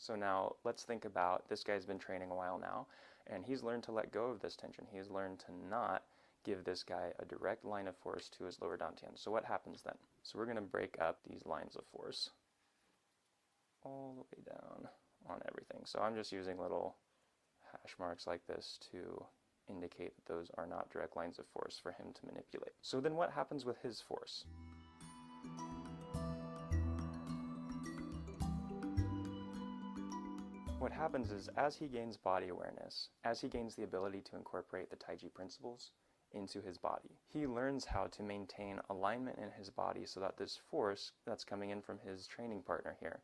So now let's think about this guy's been training a while now, and he's learned to let go of this tension. He's learned to not give this guy a direct line of force to his lower dantian. So what happens then? So we're going to break up these lines of force all the way down on everything. So I'm just using little hash marks like this to indicate that those are not direct lines of force for him to manipulate. So then what happens with his force? What happens is, as he gains body awareness, as he gains the ability to incorporate the Taiji principles into his body, he learns how to maintain alignment in his body so that this force that's coming in from his training partner here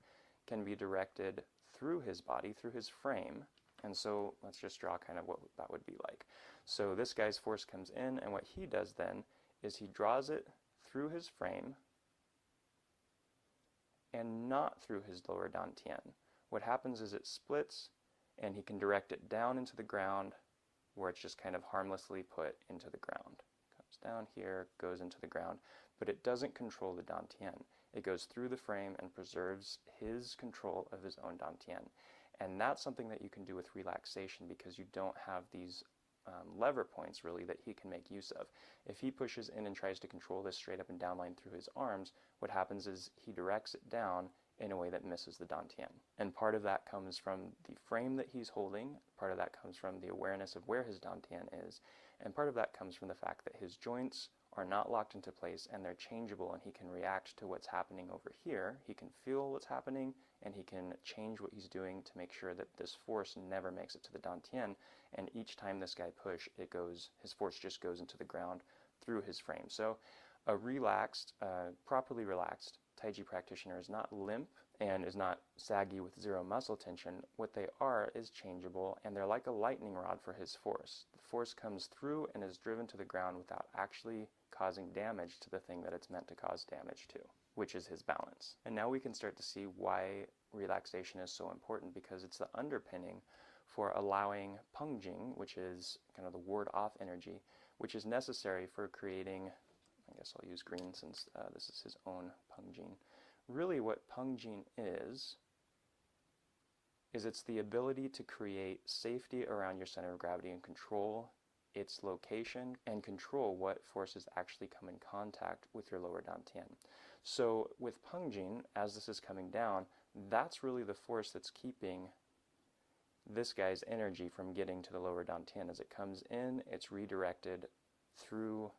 can be directed through his body, through his frame. And so let's just draw kind of what that would be like. So this guy's force comes in, and what he does then is he draws it through his frame and not through his lower dantian. What happens is it splits, and he can direct it down into the ground where it's just kind of harmlessly put into the ground. Comes down here, goes into the ground, but it doesn't control the dantian. It goes through the frame and preserves his control of his own dantian. And that's something that you can do with relaxation, because you don't have these lever points really that he can make use of. If he pushes in and tries to control this straight up and down line through his arms, what happens is he directs it down in a way that misses the dantian. And part of that comes from the frame that he's holding, part of that comes from the awareness of where his dantian is, and part of that comes from the fact that his joints are not locked into place and they're changeable, and he can react to what's happening over here. He can feel what's happening, and he can change what he's doing to make sure that this force never makes it to the dantian, and each time this guy push, his force just goes into the ground through his frame. So a relaxed, properly relaxed Taiji practitioner is not limp and is not saggy with zero muscle tension. What they are is changeable, and they're like a lightning rod for his force. The force comes through and is driven to the ground without actually causing damage to the thing that it's meant to cause damage to, which is his balance. And now we can start to see why relaxation is so important, because it's the underpinning for allowing pungjing, which is kind of the ward-off energy, which is necessary for creating, I guess I'll use green since this is his own pungjin. Really what pungjin is it's the ability to create safety around your center of gravity and control its location and control what forces actually come in contact with your lower dantian. So with pungjin, as this is coming down, that's really the force that's keeping this guy's energy from getting to the lower dantian. As it comes in, it's redirected through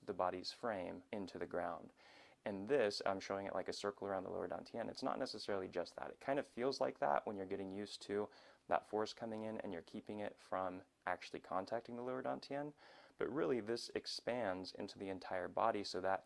the body's frame into the ground. And this, I'm showing it like a circle around the lower dantian. It's not necessarily just that. It kind of feels like that when you're getting used to that force coming in and you're keeping it from actually contacting the lower dantian. But really this expands into the entire body so that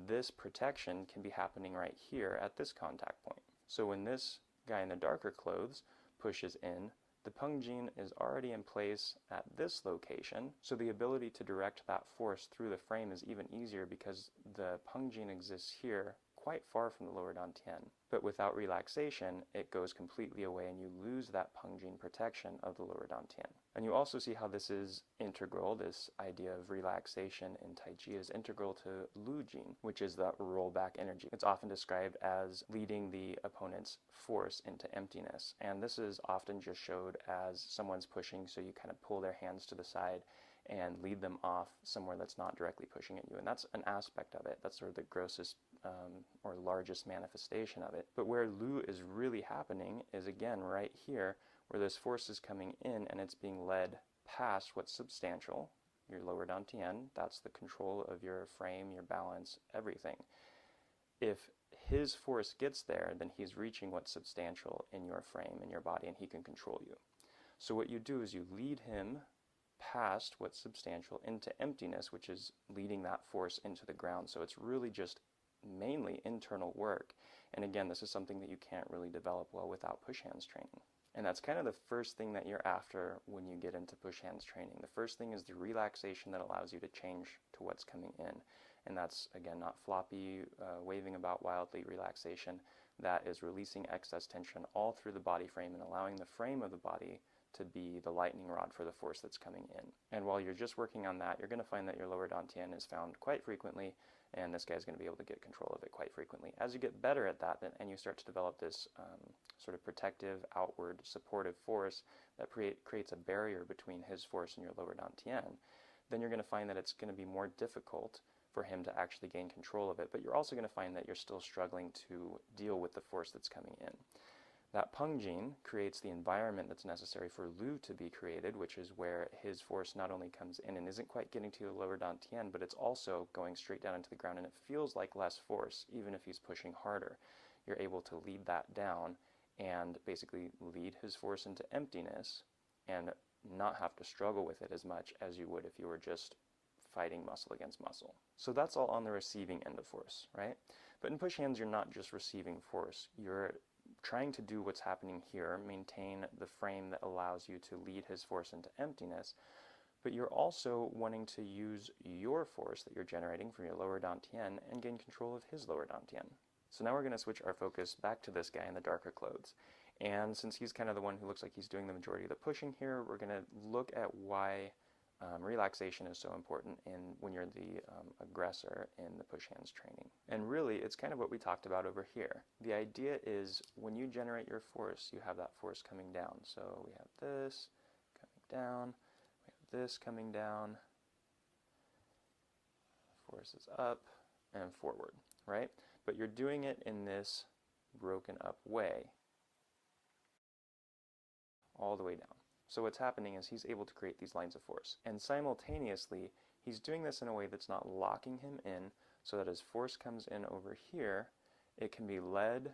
this protection can be happening right here at this contact point. So when this guy in the darker clothes pushes in, the pungjin is already in place at this location, so the ability to direct that force through the frame is even easier because the pungjin exists here quite far from the lower dantian. But without relaxation, it goes completely away and you lose that pungjin protection of the lower dantian. And you also see how this is integral, this idea of relaxation in Tai Chi is integral to Lujin, which is that rollback energy. It's often described as leading the opponent's force into emptiness. And this is often just showed as someone's pushing, so you kind of pull their hands to the side and lead them off somewhere that's not directly pushing at you. And that's an aspect of it. That's sort of the grossest or largest manifestation of it. But where Lu is really happening is, again, right here, where this force is coming in and it's being led past what's substantial, your lower dantian. That's the control of your frame, your balance, everything. If his force gets there, then he's reaching what's substantial in your frame, in your body, and he can control you. So what you do is you lead him past what's substantial into emptiness, which is leading that force into the ground. So it's really just mainly internal work. And again, this is something that you can't really develop well without push hands training. And that's kind of the first thing that you're after when you get into push hands training. The first thing is the relaxation that allows you to change to what's coming in. And that's, again, not floppy, waving about wildly relaxation. That is releasing excess tension all through the body frame and allowing the frame of the body to be the lightning rod for the force that's coming in. And while you're just working on that, you're going to find that your lower dantian is found quite frequently, and this guy's going to be able to get control of it quite frequently. As you get better at that, and you start to develop this sort of protective, outward, supportive force that creates a barrier between his force and your lower dantian, then you're going to find that it's going to be more difficult for him to actually gain control of it, but you're also going to find that you're still struggling to deal with the force that's coming in. That Peng gene creates the environment that's necessary for Lu to be created, which is where his force not only comes in and isn't quite getting to the lower dantian, but it's also going straight down into the ground, and it feels like less force, even if he's pushing harder. You're able to lead that down and basically lead his force into emptiness and not have to struggle with it as much as you would if you were just fighting muscle against muscle. So that's all on the receiving end of force, right? But in push hands, you're not just receiving force. You're trying to do what's happening here, maintain the frame that allows you to lead his force into emptiness, but you're also wanting to use your force that you're generating from your lower dantian and gain control of his lower dantian. So now we're going to switch our focus back to this guy in the darker clothes. And since he's kind of the one who looks like he's doing the majority of the pushing here, we're going to look at why relaxation is so important when you're the aggressor in the push hands training. And really, it's kind of what we talked about over here. The idea is when you generate your force, you have that force coming down. So we have this coming down, we have this coming down, force is up and forward, right? But you're doing it in this broken up way, all the way down. So what's happening is he's able to create these lines of force. And simultaneously, he's doing this in a way that's not locking him in, so that as force comes in over here, it can be led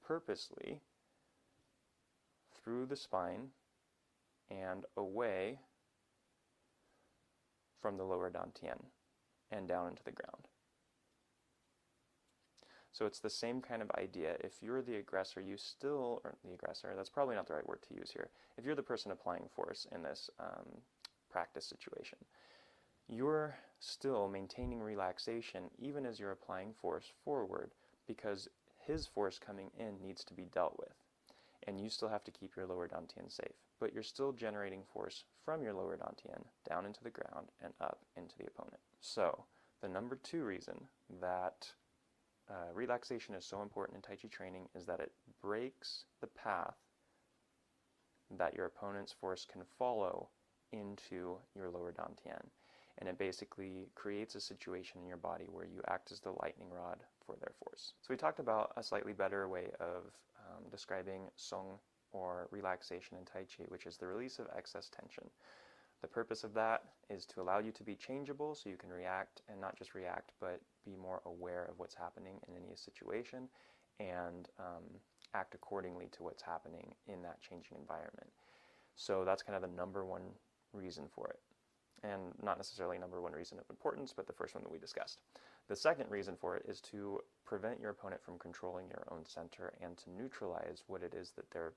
purposely through the spine and away from the lower dantian and down into the ground. So it's the same kind of idea. If you're the aggressor, that's probably not the right word to use here. If you're the person applying force in this practice situation, you're still maintaining relaxation even as you're applying force forward, because his force coming in needs to be dealt with. And you still have to keep your lower dantian safe. But you're still generating force from your lower dantian down into the ground and up into the opponent. So the number 2 reason that relaxation is so important in Tai Chi training is that it breaks the path that your opponent's force can follow into your lower dantian. And it basically creates a situation in your body where you act as the lightning rod for their force. So we talked about a slightly better way of describing Song, or relaxation in Tai Chi, which is the release of excess tension. The purpose of that is to allow you to be changeable so you can react, and not just react, but be more aware of what's happening in any situation and act accordingly to what's happening in that changing environment. So that's kind of the number 1 reason for it. And not necessarily number 1 reason of importance, but the first one that we discussed. The second reason for it is to prevent your opponent from controlling your own center and to neutralize what it is that they're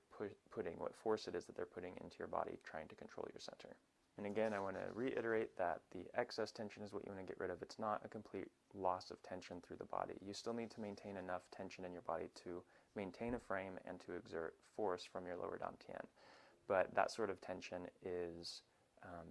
what force it is that they're putting into your body trying to control your center. And again, I want to reiterate that the excess tension is what you want to get rid of. It's not a complete loss of tension through the body. You still need to maintain enough tension in your body to maintain a frame and to exert force from your lower dantian. But that sort of tension is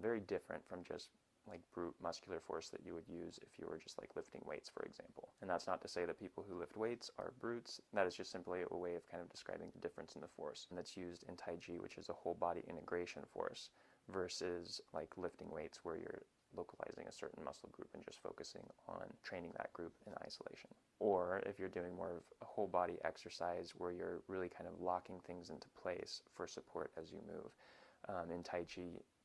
very different from just like brute muscular force that you would use if you were just like lifting weights, for example. And that's not to say that people who lift weights are brutes. That is just simply a way of kind of describing the difference in the force. And that's used in Tai Chi, which is a whole body integration force, versus like lifting weights where you're localizing a certain muscle group and just focusing on training that group in isolation. Or if you're doing more of a whole body exercise where you're really kind of locking things into place for support as you move. In Tai Chi,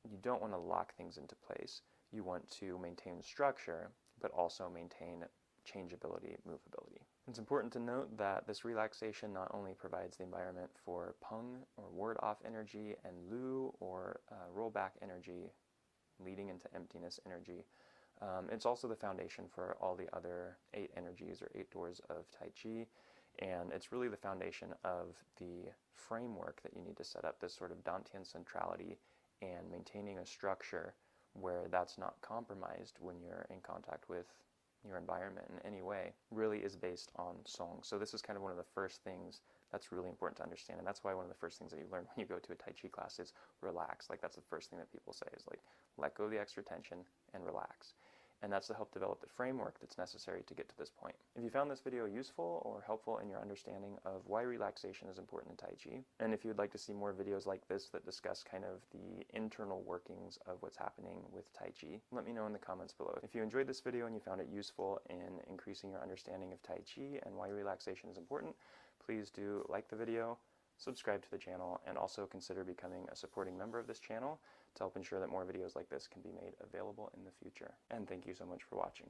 you don't want to lock things into place. You want to maintain structure, but also maintain changeability, movability. It's important to note that this relaxation not only provides the environment for Peng, or ward off energy, and Lu, or roll back energy, leading into emptiness energy. It's also the foundation for all the other 8 energies or 8 doors of Tai Chi, and it's really the foundation of the framework that you need to set up this sort of dantian centrality and maintaining a structure where that's not compromised when you're in contact with your environment in any way really is based on song. So this is kind of one of the first things that's really important to understand, and that's why one of the first things that you learn when you go to a Tai Chi class is relax. Like, that's the first thing that people say is like, let go of the extra tension and relax. And that's to help develop the framework that's necessary to get to this point. If you found this video useful or helpful in your understanding of why relaxation is important in Tai Chi, and if you would like to see more videos like this that discuss kind of the internal workings of what's happening with Tai Chi, let me know in the comments below. If you enjoyed this video and you found it useful in increasing your understanding of Tai Chi and why relaxation is important, please do like the video, subscribe to the channel, and also consider becoming a supporting member of this channel to help ensure that more videos like this can be made available in the future. And thank you so much for watching.